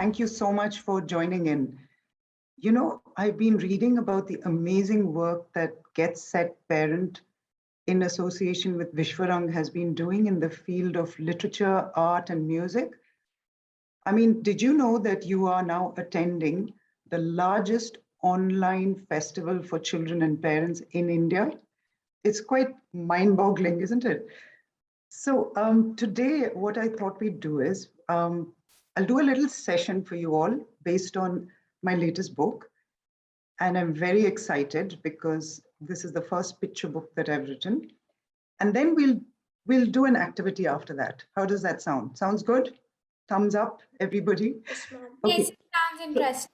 thank you so much for joining in. You know, I've been reading about the amazing work that Get Set Parent in association with Vishwarang has been doing in the field of literature, art, and music. I mean, did you know that you are now attending the largest online festival for children and parents in India? It's quite mind-boggling, isn't it? So today, what I thought we'd do is, I'll do a little session for you all based on my latest book. And I'm very excited because this is the first picture book that I've written. And then we'll do an activity after that. How does that sound? Sounds good? Thumbs up, everybody? Yes, ma'am. Okay. Yes, it sounds interesting.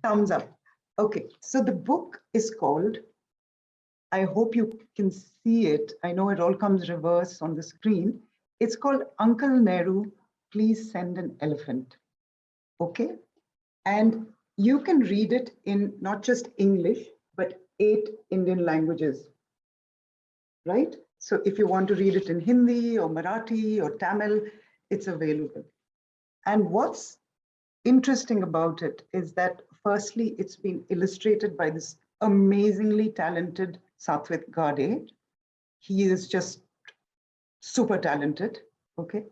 Thumbs up. Okay, so the book is called, I hope you can see it. I know it all comes reverse on the screen. It's called Uncle Nehru, Please Send an Elephant. Okay, and you can read it in not just English, but 8 Indian languages, right? So if you want to read it in Hindi or Marathi or Tamil, it's available. And what's interesting about it is that firstly, it's been illustrated by this amazingly talented Satvik Gade. He is just super talented, okay?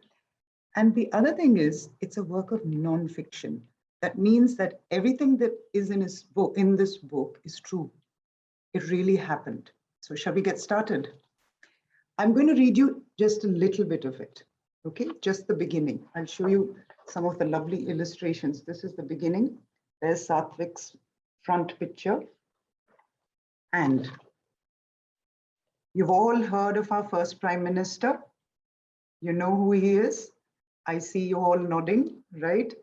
And the other thing is, it's a work of non-fiction. That means that everything that is in this book is true. It really happened. So shall we get started? I'm going to read you just a little bit of it, okay? Just the beginning. I'll show you some of the lovely illustrations. This is the beginning. There's Satvik's front picture. And you've all heard of our first Prime Minister. You know who he is. I see you all nodding, right?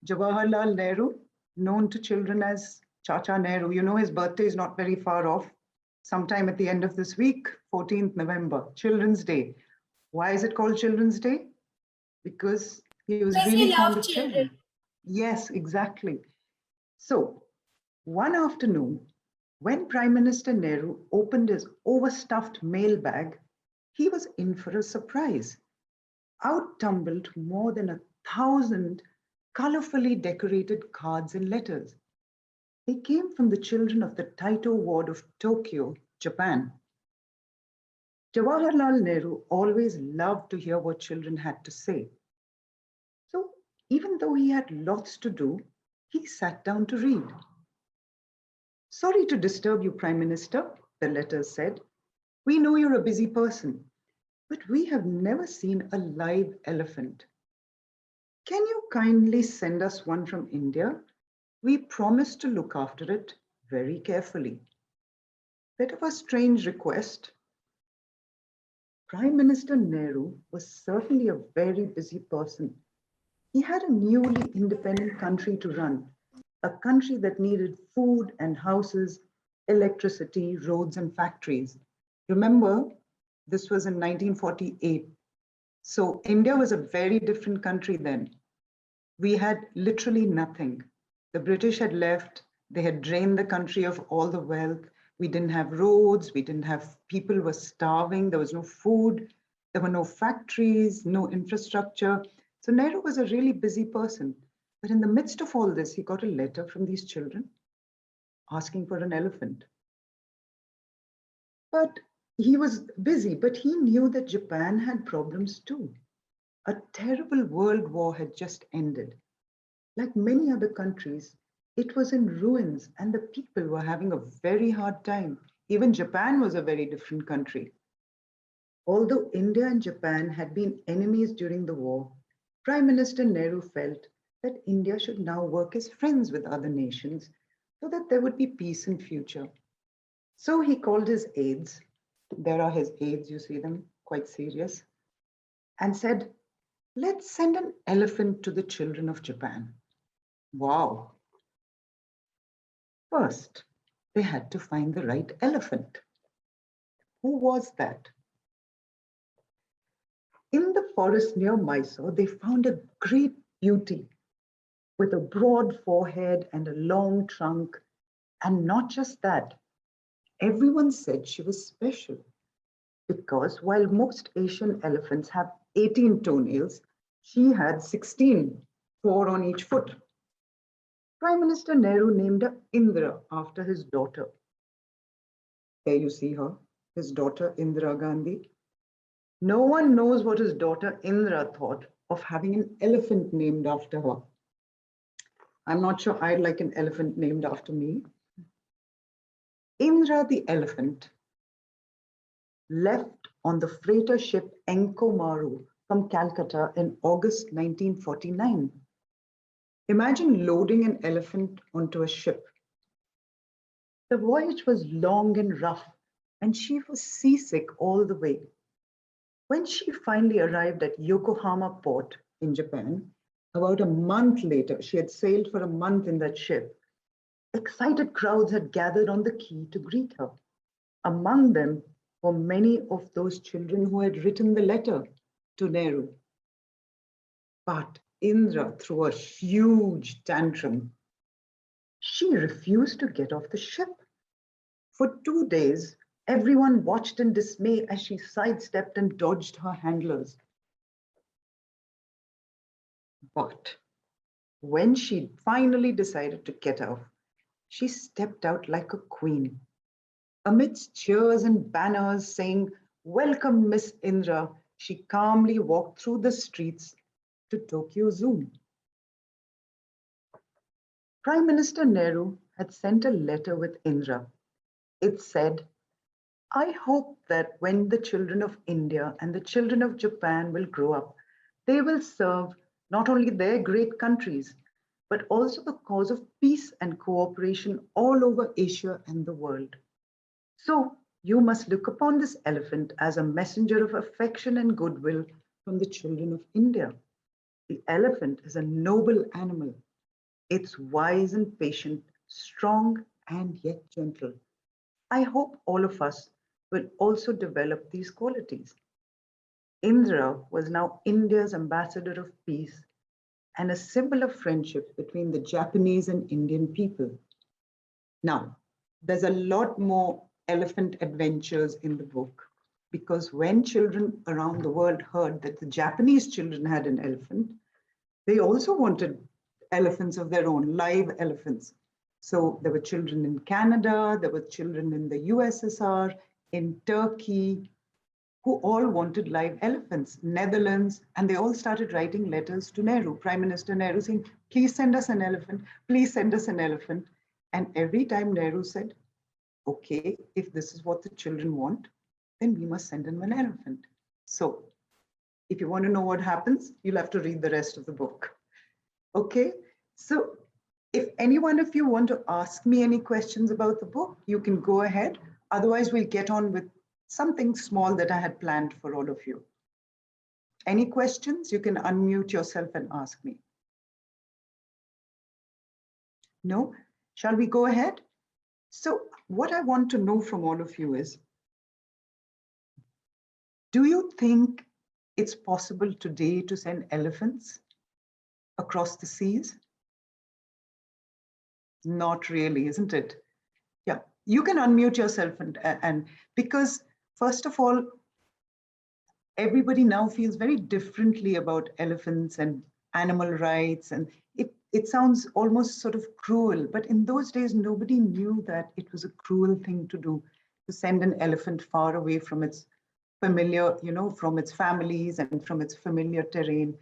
Jawaharlal Nehru, known to children as Chacha Nehru. You know his birthday is not very far off. Sometime at the end of this week, 14th November, Children's Day. Why is it called Children's Day? Because he was really fond of children. Yes, exactly. So one afternoon, when Prime Minister Nehru opened his overstuffed mailbag, he was in for a surprise. Out tumbled more than 1,000 colorfully decorated cards and letters. They came from the children of the Taito ward of Tokyo, Japan. Jawaharlal Nehru always loved to hear what children had to say. So even though he had lots to do, he sat down to read. Sorry to disturb you, Prime Minister, the letters said. We know you're a busy person, but we have never seen a live elephant. Can you kindly send us one from India? We promise to look after it very carefully. Bit of a strange request. Prime Minister Nehru was certainly a very busy person. He had a newly independent country to run, a country that needed food and houses, electricity, roads, and factories. Remember, this was in 1948. So India was a very different country then. We had literally nothing. The British had left, they had drained the country of all the wealth. We didn't have roads, we didn't have, people were starving, there was no food, there were no factories, no infrastructure. So Nehru was a really busy person. But in the midst of all this, he got a letter from these children asking for an elephant. But he was busy, but he knew that Japan had problems too. A terrible world war had just ended. Like many other countries, it was in ruins and the people were having a very hard time. Even Japan was a very different country. Although India and Japan had been enemies during the war, Prime Minister Nehru felt that India should now work as friends with other nations so that there would be peace in future. So he called his aides, there are his aides, you see them, quite serious, and said, let's send an elephant to the children of Japan. Wow. First, they had to find the right elephant. Who was that? In the forest near Mysore, they found a great beauty with a broad forehead and a long trunk. And not just that, everyone said she was special because while most Asian elephants have 18 toenails, she had 16. 4 on each foot. Prime Minister Nehru named her Indira after his daughter. There you see her, his daughter Indira Gandhi. No one knows what his daughter Indira thought of having an elephant named after her. I'm not sure I'd like an elephant named after me. Indira the elephant left on the freighter ship Enko Maru from Calcutta in August 1949. Imagine loading an elephant onto a ship. The voyage was long and rough, and she was seasick all the way. When she finally arrived at Yokohama port in Japan, about a month later, she had sailed for a month in that ship. Excited crowds had gathered on the quay to greet her. Among them were many of those children who had written the letter to Nehru. But Indira threw a huge tantrum. She refused to get off the ship. For 2 days, everyone watched in dismay as she sidestepped and dodged her handlers. But when she finally decided to get off, she stepped out like a queen. Amidst cheers and banners saying, "Welcome, Miss Indira," she calmly walked through the streets to Tokyo Zoo. Prime Minister Nehru had sent a letter with Indira. It said, "I hope that when the children of India and the children of Japan will grow up, they will serve not only their great countries, but also the cause of peace and cooperation all over Asia and the world. So you must look upon this elephant as a messenger of affection and goodwill from the children of India. The elephant is a noble animal. It's wise and patient, strong and yet gentle. I hope all of us will also develop these qualities." Indira was now India's ambassador of peace and a symbol of friendship between the Japanese and Indian people. Now, there's a lot more elephant adventures in the book, because when children around the world heard that the Japanese children had an elephant, they also wanted elephants of their own, live elephants. So there were children in Canada, there were children in the USSR, in Turkey, who all wanted live elephants, Netherlands, and they all started writing letters to Nehru, Prime Minister Nehru, saying, "Please send us an elephant, please send us an elephant." And every time Nehru said, "Okay, if this is what the children want, then we must send them an elephant." So if you want to know what happens, you'll have to read the rest of the book. Okay, so if any one of you want to ask me any questions about the book, you can go ahead. Otherwise, we'll get on with something small that I had planned for all of you. Any questions? You can unmute yourself and ask me. No? Shall we go ahead? So what I want to know from all of you is, do you think it's possible today to send elephants across the seas? Not really, isn't it? Yeah, you can unmute yourself and because first of all, everybody now feels very differently about elephants and animal rights, and it sounds almost sort of cruel, but in those days, nobody knew that it was a cruel thing to do, to send an elephant far away from its familiar, from its families and from its familiar terrain.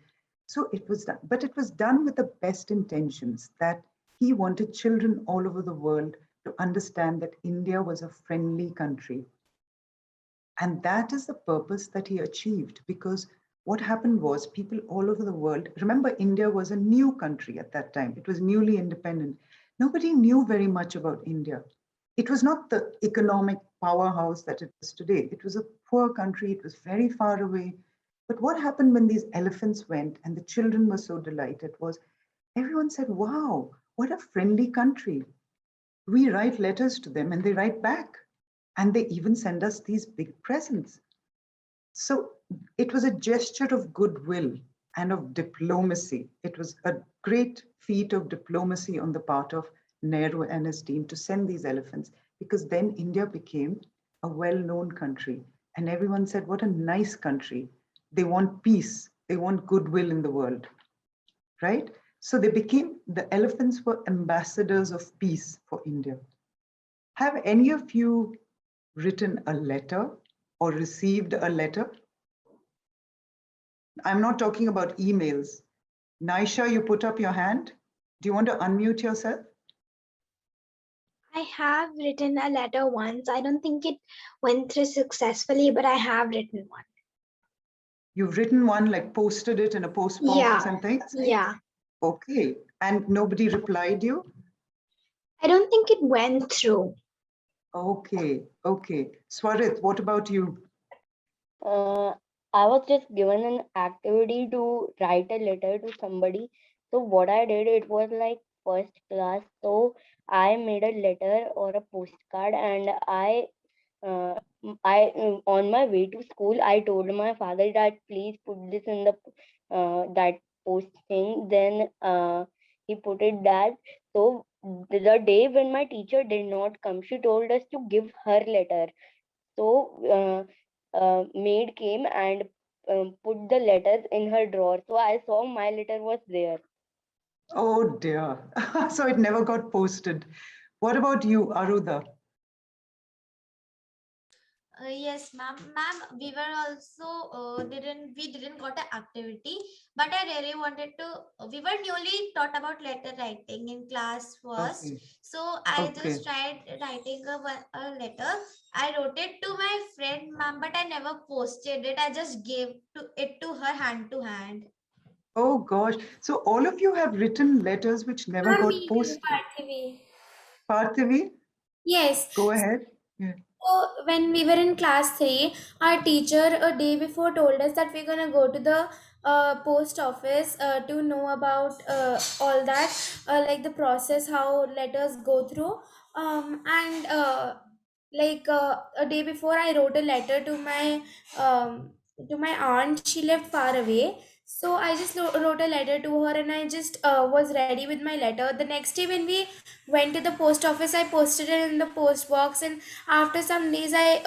So it was done, but it was done with the best intentions, that he wanted children all over the world to understand that India was a friendly country. And that is the purpose that he achieved, because what happened was people all over the world, remember, India was a new country at that time. It was newly independent. Nobody knew very much about India. It was not the economic powerhouse that it is today. It was a poor country. It was very far away. But what happened when these elephants went and the children were so delighted was everyone said, "Wow, what a friendly country." We write letters to them and they write back. And they even send us these big presents. So it was a gesture of goodwill and of diplomacy. It was a great feat of diplomacy on the part of Nehru and his team to send these elephants, because then India became a well-known country. And everyone said, what a nice country. They want peace. They want goodwill in the world, right? So they became, the elephants were ambassadors of peace for India. Have any of you written a letter or received a letter? I'm not talking about emails. Naisha, you put up your hand. Do you want to unmute yourself? I have written a letter once. I don't think it went through successfully, but I have written one. You've written one, like posted it in a post box Yeah, and things? yeah. Okay. And nobody replied you? I don't think it went through. Okay. Okay. Swarit, what about you? Uh, I was just given an activity to write a letter to somebody. So what I did, it was like first class. So I made a letter or a postcard, and on my way to school, I told my father that please put this in the that post thing. Then he put it that. So the day when my teacher did not come, she told us to give her letter. So maid came and put the letters in her drawer. So I saw my letter was there. Oh dear. So it never got posted. What about you, Arudha? Yes, ma'am. Ma'am, we were also didn't got an activity, but I really wanted to. We were newly taught about letter writing in class first, Okay. so I Okay. just tried writing a letter. I wrote it to my friend, ma'am, but I never posted it. I just gave it to her hand to hand. Oh gosh. So all of you have written letters which never Not got me too, posted. Parthivi. Parthivi, Yes. go ahead. Yeah. So when we were in class 3, our teacher a day before told us that we're gonna go to the post office to know about all that, like the process, how letters go through. And a day before, I wrote a letter to my aunt. She lived far away, so I just wrote a letter to her, and I just was ready with my letter. The next day, when we went to the post office, I posted it in the post box, and after some days I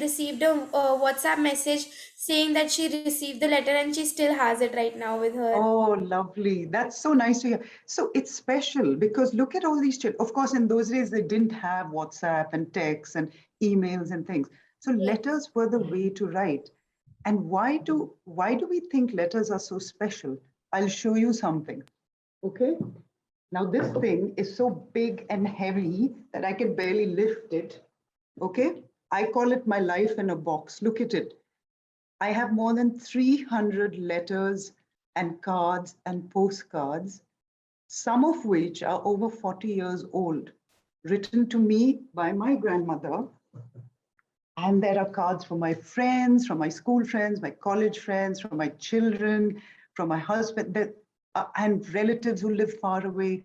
received a WhatsApp message saying that she received the letter and she still has it right now with her. Oh, lovely. That's so nice to hear. So it's special because look at all these children. Of course, in those days, they didn't have WhatsApp and texts and emails and things. So letters were the way to write. And why do we think letters are so special? I'll show you something. Okay. Now this thing is so big and heavy that I can barely lift it. Okay. I call it my life in a box. Look at it. I have more than 300 letters and cards and postcards, some of which are over 40 years old, written to me by my grandmother. And there are cards from my friends, from my school friends, my college friends, from my children, from my husband, and relatives who live far away.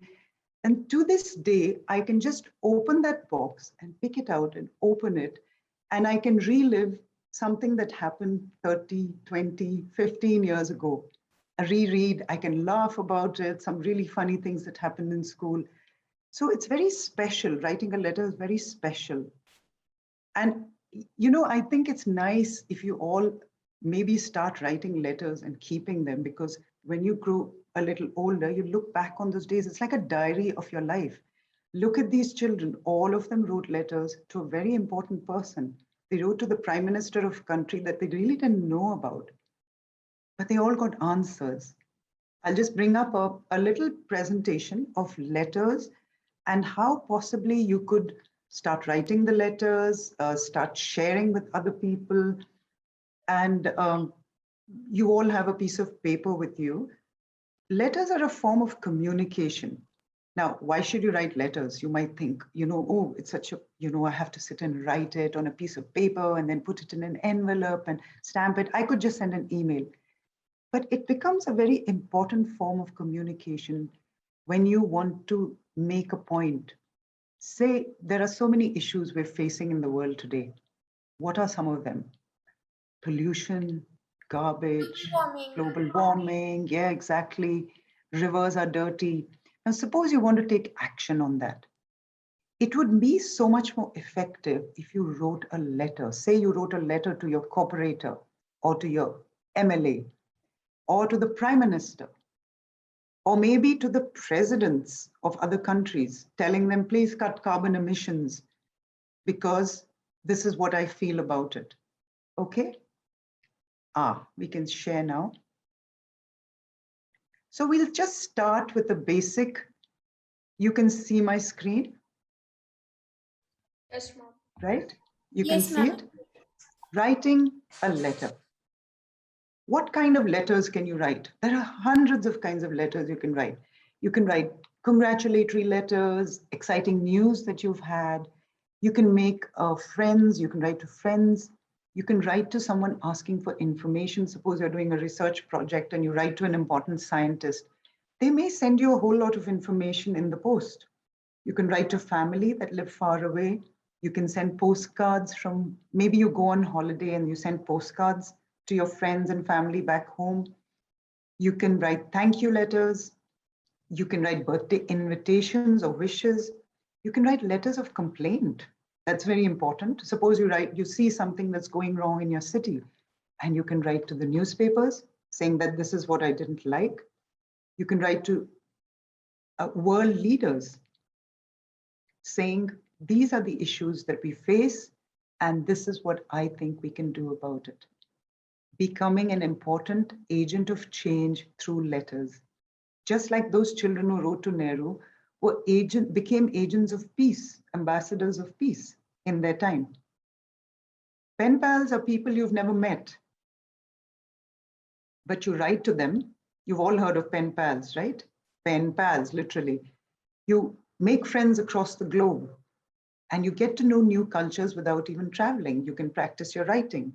And to this day, I can just open that box and pick it out and open it, and I can relive something that happened 30, 20, 15 years ago. I reread, I can laugh about it, some really funny things that happened in school. So it's very special. Writing a letter is very special. And, I think it's nice if you all maybe start writing letters and keeping them, because when you grow a little older, you look back on those days. It's like a diary of your life. Look at these children. All of them wrote letters to a very important person. They wrote to the prime minister of a country that they really didn't know about, but they all got answers. I'll just bring up a little presentation of letters and how possibly you could start writing the letters, start sharing with other people. And you all have a piece of paper with you. Letters are a form of communication. Now, why should you write letters? You might think, oh, it's such a, I have to sit and write it on a piece of paper and then put it in an envelope and stamp it. I could just send an email. But it becomes a very important form of communication when you want to make a point. Say there are so many issues we're facing in the world today. What are some of them? Pollution, garbage, Warming. global warming. Yeah, exactly. Rivers are dirty. Now, suppose you want to take action on that. It would be so much more effective if you wrote a letter. Say you wrote a letter to your corporator or to your MLA or to the prime minister. Or maybe to the presidents of other countries, telling them, please cut carbon emissions because this is what I feel about it. Okay? We can share now. So we'll just start with the basic. You can see my screen, Yes, ma'am. right? You Yes, can see ma'am. it. Writing a letter. What kind of letters can you write? There are hundreds of kinds of letters you can write. You can write congratulatory letters, exciting news that you've had. You can make friends, you can write to friends. You can write to someone asking for information. Suppose you're doing a research project and you write to an important scientist. They may send you a whole lot of information in the post. You can write to family that live far away. You can send postcards from, maybe you go on holiday and you send postcards to your friends and family back home. You can write thank you letters. You can write birthday invitations or wishes. You can write letters of complaint. That's very important. Suppose you see something that's going wrong in your city, and you can write to the newspapers saying that this is what I didn't like. You can write to world leaders saying these are the issues that we face, and this is what I think we can do about it. Becoming an important agent of change through letters. Just like those children who wrote to Nehru became agents of peace, ambassadors of peace in their time. Pen pals are people you've never met, but you write to them. You've all heard of pen pals, right? Pen pals, literally. You make friends across the globe and you get to know new cultures without even traveling. You can practice your writing.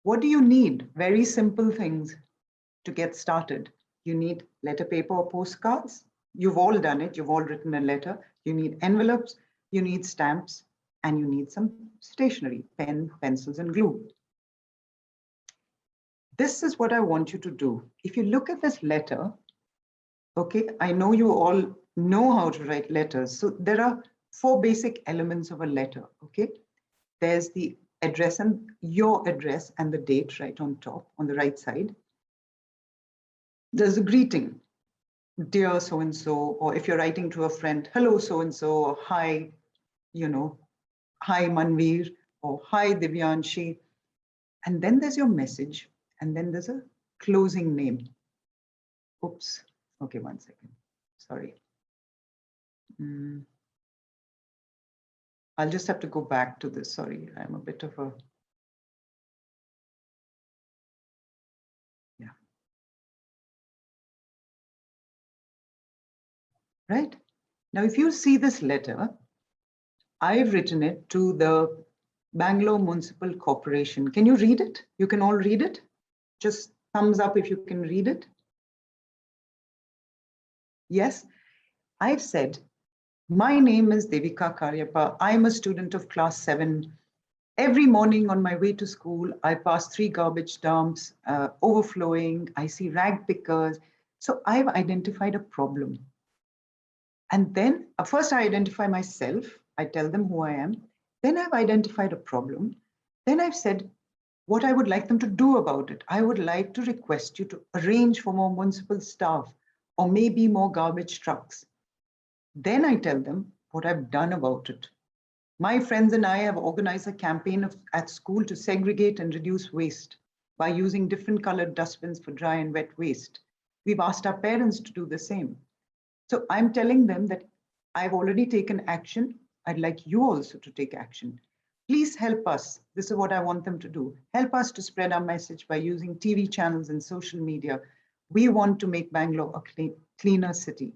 What do you need? Very simple things to get started. You need letter paper or postcards. You've all done it. You've all written a letter. You need envelopes, you need stamps, and you need some stationery, pen, pencils, and glue. This is what I want you to do. If you look at this letter, okay, I know you all know how to write letters. So there are 4 basic elements of a letter, okay? There's the address and your address and the date right on top, on the right side. There's a greeting, dear so-and-so, or if you're writing to a friend, hello so-and-so, or hi, hi Manveer, or hi Divyanshi. And then there's your message, and then there's a closing name. Oops, okay, one second, sorry. I'll just have to go back to this, sorry, I'm a bit of a, right? Now, if you see this letter, I've written it to the Bangalore Municipal Corporation. Can you read it? You can all read it? Just thumbs up if you can read it. Yes, I've said, my name is Devika Cariapa. I'm a student of class 7. Every morning on my way to school, I pass 3 garbage dumps, overflowing. I see rag pickers. So I've identified a problem. And then first I identify myself. I tell them who I am. Then I've identified a problem. Then I've said what I would like them to do about it. I would like to request you to arrange for more municipal staff or maybe more garbage trucks. Then I tell them what I've done about it. My friends and I have organized a campaign at school to segregate and reduce waste by using different colored dustbins for dry and wet waste. We've asked our parents to do the same. So I'm telling them that I've already taken action. I'd like you also to take action. Please help us. This is what I want them to do. Help us to spread our message by using TV channels and social media. We want to make Bangalore a cleaner city.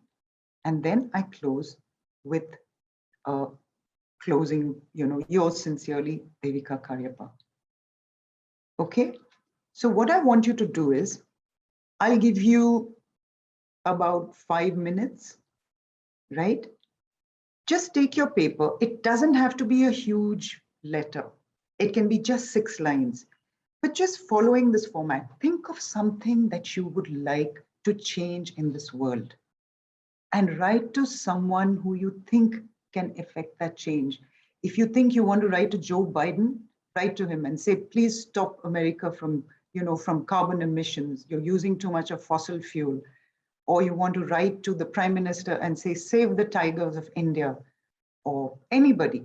And then I close with closing, yours sincerely, Devika Cariapa. Okay? So what I want you to do is, I'll give you about 5 minutes, right? Just take your paper. It doesn't have to be a huge letter. It can be just 6 lines, but just following this format. Think of something that you would like to change in this world and write to someone who you think can affect that change. If you think you want to write to Joe Biden, write to him and say, please stop America from, from carbon emissions, you're using too much of fossil fuel, or you want to write to the Prime Minister and say, save the tigers of India, or anybody.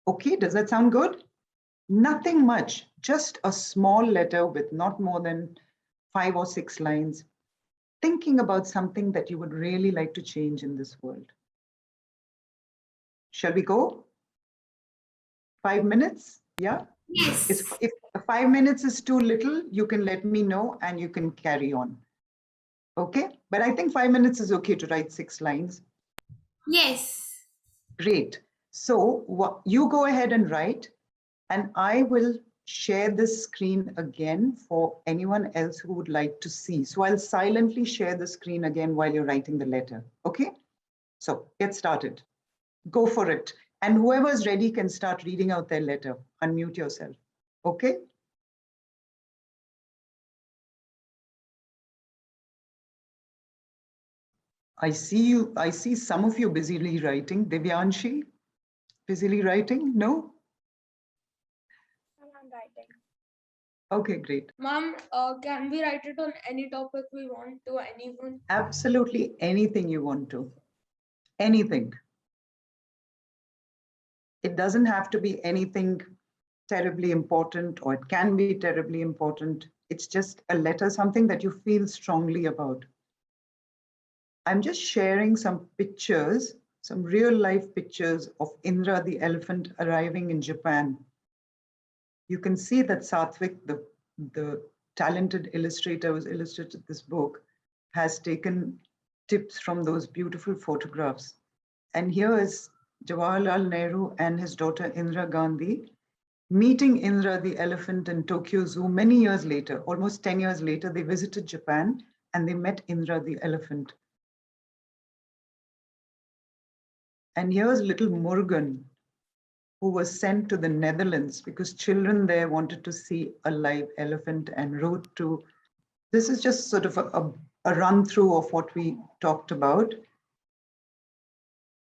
Okay, does that sound good? Nothing much, just a small letter with not more than 5 or 6 lines, thinking about something that you would really like to change in this world. Shall we go? 5 minutes? Yeah? Yes. If 5 minutes is too little, you can let me know and you can carry on. Okay? But I think 5 minutes is okay to write 6 lines. Yes. Great. So you go ahead and write, and I will share this screen again for anyone else who would like to see. So I'll silently share the screen again while you're writing the letter. Okay? So get started. Go for it. And whoever's ready can start reading out their letter. Unmute yourself. Okay? I see some of you busily writing. Divyanshi, busily writing? No? I'm writing. Okay, great. Mom, can we write it on any topic we want to, anyone? Absolutely anything you want to. Anything. It doesn't have to be anything terribly important, or it can be terribly important. It's just a letter, something that you feel strongly about. I'm just sharing some pictures, some real life pictures of Indra the elephant arriving in Japan. You can see that Satvik, the talented illustrator who's illustrated this book, has taken tips from those beautiful photographs. And here is Jawaharlal Nehru and his daughter Indira Gandhi meeting Indra the elephant in Tokyo Zoo many years later. Almost 10 years later, they visited Japan and they met Indra the elephant. And here's little Murugan, who was sent to the Netherlands because children there wanted to see a live elephant and wrote to. This is just sort of a run through of what we talked about.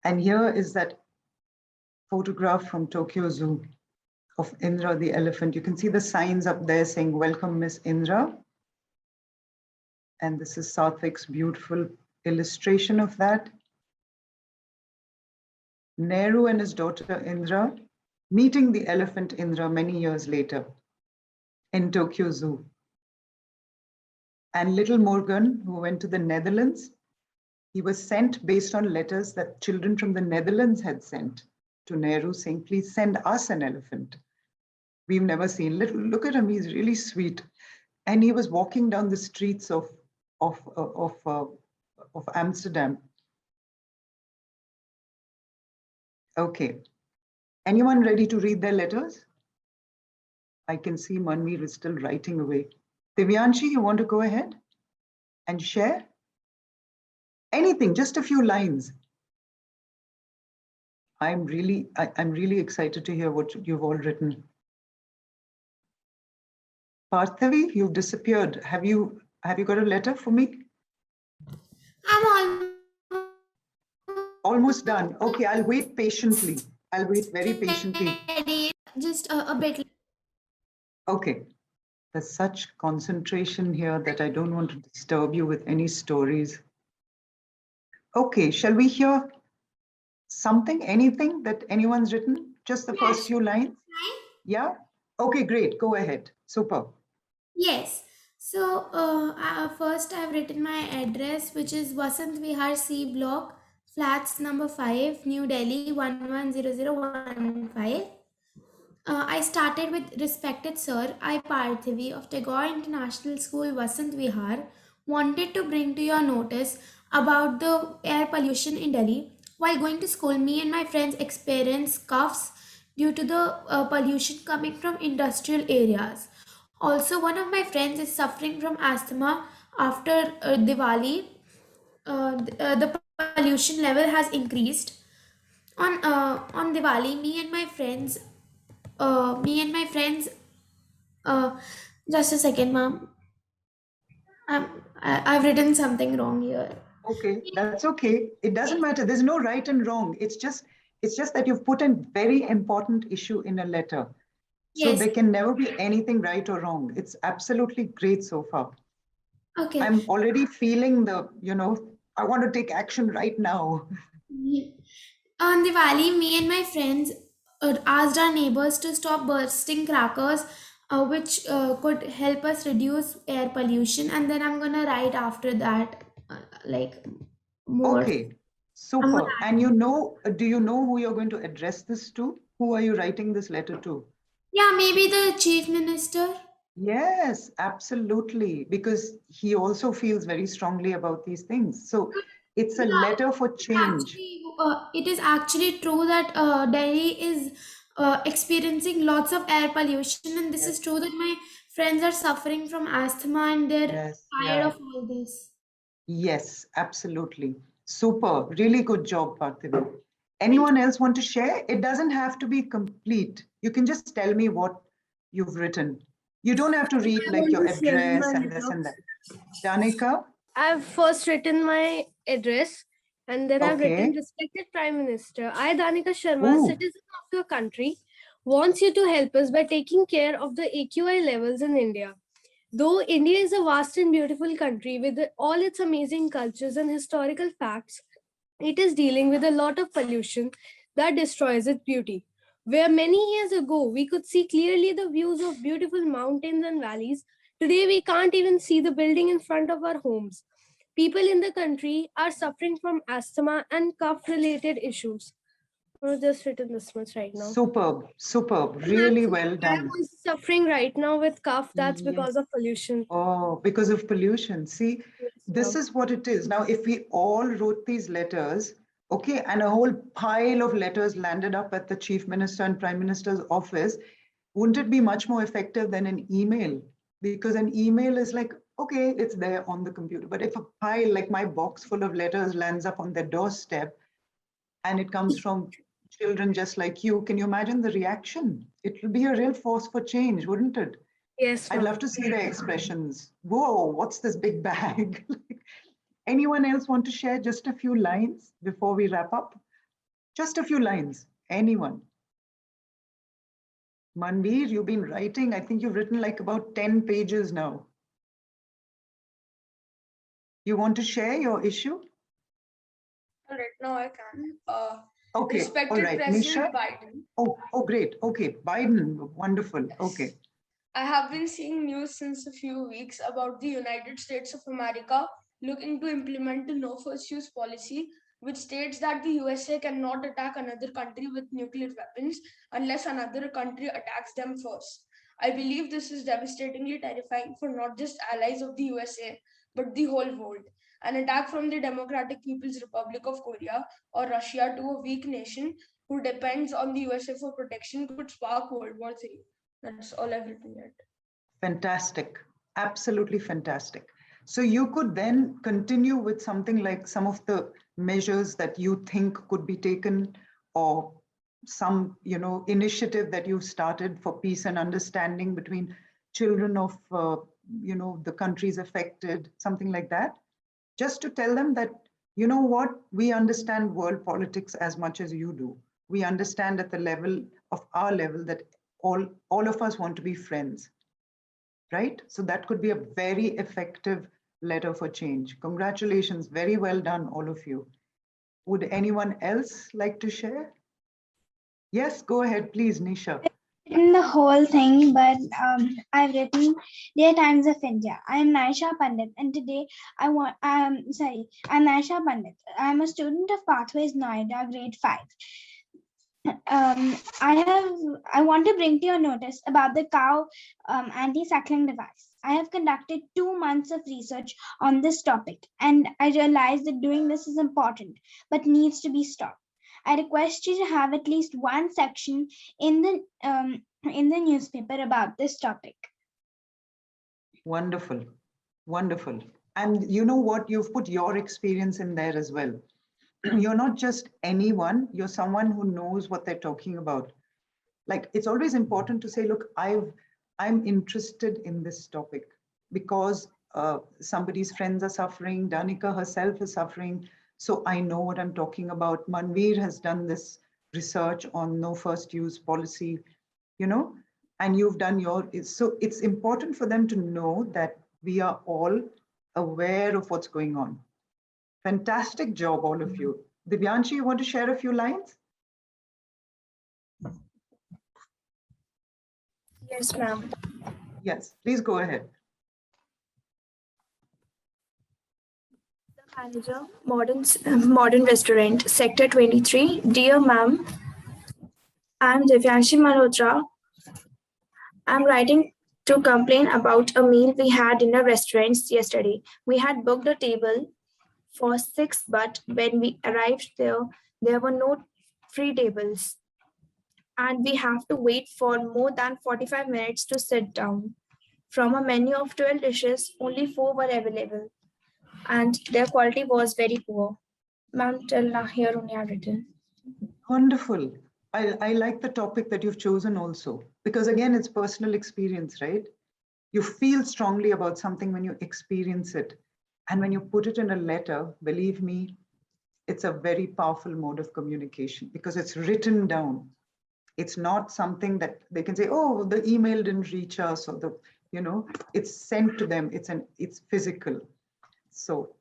And here is that photograph from Tokyo Zoo of Indra the elephant. You can see the signs up there saying, welcome, Miss Indra. And this is Satvik's beautiful illustration of that. Nehru and his daughter Indra meeting the elephant Indra many years later in Tokyo Zoo. And little Morgan, who went to the Netherlands, he was sent based on letters that children from the Netherlands had sent to Nehru saying, please send us an elephant. We've never seen. Look at him, he's really sweet. And he was walking down the streets of Amsterdam. Okay. Anyone ready to read their letters? I can see Manveer is still writing away. Divyanshi, you want to go ahead and share? Anything, just a few lines. I'm really excited to hear what you've all written. Parthavi, you've disappeared. Have you got a letter for me? I'm Almost done. Okay, I'll wait patiently. I'll wait very patiently. ready. Just a bit. Okay. There's such concentration here that I don't want to disturb you with any stories. Okay, shall we hear something, anything that anyone's written? Just the first few lines? Yeah? Okay, great. Go ahead. Super. Yes. So first I've written my address, which is Vasant Vihar C Block, flats number 5, New Delhi 110015. I started with respected sir, I Parthivi of Tagore International School, Vasant Vihar, wanted to bring to your notice about the air pollution in Delhi. While going to school, me and my friends experienced coughs due to the pollution coming from industrial areas. Also, one of my friends is suffering from asthma after Diwali. The pollution level has increased. On Diwali, me and my friends, just a second, ma'am. I've written something wrong here. Okay, that's okay. It doesn't matter. There's no right and wrong. It's just that you've put a very important issue in a letter. So Yes. there can never be anything right or wrong. It's absolutely great so far. Okay. I'm already feeling the, I want to take action right now. On Diwali, me and my friends asked our neighbors to stop bursting crackers, which could help us reduce air pollution. And then I'm gonna write after that, like more. Okay, I'm gonna super. And do you know who you're going to address this to? Who are you writing this letter to? Yeah, maybe the chief minister. Yes, absolutely. Because he also feels very strongly about these things. So it's a Yeah, letter for change. it is actually true that Delhi is experiencing lots of air pollution, and this is Yes, true that my friends are suffering from asthma and they're yes, tired yeah. of all this. Yes, absolutely. Super. Really good job, Parthivi. Anyone else want to share? It doesn't have to be complete. You can just tell me what you've written. You don't have to read I like want your to share address my and this letter. and that. Danika? I've first written my address and then I've written, Okay. Respected Prime Minister, I, Danika Sharma, Ooh, citizen of your country, wants you to help us by taking care of the AQI levels in India. Though India is a vast and beautiful country with all its amazing cultures and historical facts, it is dealing with a lot of pollution that destroys its beauty. Where many years ago we could see clearly the views of beautiful mountains and valleys, today we can't even see the building in front of our homes. People in the country are suffering from asthma and cough related issues. I've just written this much right now. superb, superb. And Really actually, well I'm done. also suffering right now with cough. That's Yes. because of pollution. Oh, because of pollution. See, Yes, this ma'am. is what it is. Now, if we all wrote these letters, okay, and a whole pile of letters landed up at the Chief Minister and Prime Minister's office, wouldn't it be much more effective than an email? Because an email is like, okay, it's there on the computer. But if a pile, like my box full of letters, lands up on their doorstep and it comes from children just like you, can you imagine the reaction? It will be a real force for change, wouldn't it? Yes, I'd ma'am. love to see their expressions. Whoa, what's this big bag? Anyone else want to share just a few lines before we wrap up? Just a few lines. Anyone? Manveer, you've been writing. I think you've written like about 10 pages now. You want to share your issue? All right, now I can. Okay, all Respected right. President Nisha? Biden, Oh, great. Okay, Biden. Wonderful. Okay. I have been seeing news since a few weeks about the United States of America looking to implement a no first use policy, which states that the USA cannot attack another country with nuclear weapons unless another country attacks them first. I believe this is devastatingly terrifying for not just allies of the USA, but the whole world. An attack from the Democratic People's Republic of Korea or Russia to a weak nation who depends on the USA for protection could spark World War III. That's all I've written yet. Fantastic. Absolutely fantastic. So you could then continue with something like some of the measures that you think could be taken, or some, initiative that you've started for peace and understanding between children of, the countries affected, something like that. Just to tell them that, you know what, we understand world politics as much as you do. We understand at the level of our level that all of us want to be friends, right? So that could be a very effective letter for change. Congratulations, very well done, all of you. Would anyone else like to share? Yes, go ahead, please, Nisha. Written the whole thing, but I've written Dear Times of India. I'm Naisha Pandit, and today I'm Naisha Pandit. I'm a student of Pathways Noida, grade 5. I want to bring to your notice about the cow anti-suckling device. I have conducted 2 months of research on this topic, and I realized that doing this is important, but needs to be stopped. I request you to have at least one section in the newspaper about this topic. Wonderful, wonderful. And you know what? You've put your experience in there as well. You're not just anyone, you're someone who knows what they're talking about. Like, it's always important to say, look, I'm interested in this topic because somebody's friends are suffering, Danika herself is suffering, so I know what I'm talking about. Manveer has done this research on no first use policy. and you've done so it's important for them to know that we are all aware of what's going on. Fantastic job, all of you. Divyanshi, you want to share a few lines? Yes, ma'am. Yes, please go ahead. Manager, modern restaurant, Sector 23. Dear ma'am, I'm Devyanshi Malhotra. I'm writing to complain about a meal we had in a restaurant yesterday. We had booked a table for 6, but when we arrived there were no free tables. And we have to wait for more than 45 minutes to sit down. From a menu of 12 dishes, only 4 were available, and their quality was very poor. Ma'am, till now here only I've written. Wonderful. I like the topic that you've chosen also, because again, it's personal experience, right? You feel strongly about something when you experience it. And when you put it in a letter, believe me, it's a very powerful mode of communication because it's written down. It's not something that they can say, oh, the email didn't reach us, or it's sent to them. It's physical. So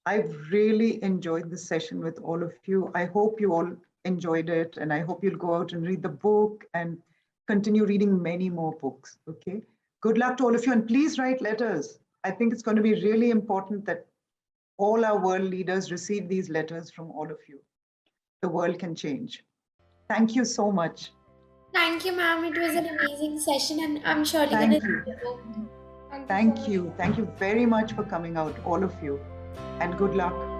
I've really enjoyed this session with all of you. I hope you all enjoyed it, and I hope you'll go out and read the book and continue reading many more books. Okay. Good luck to all of you, and please write letters. I think it's going to be really important that all our world leaders receive these letters from all of you. The world can change. Thank you so much. Thank you, ma'am. It was an amazing session, and I'm surely going Thank to you. read the book. Thank you. Thank you very much for coming out, all of you. And good luck.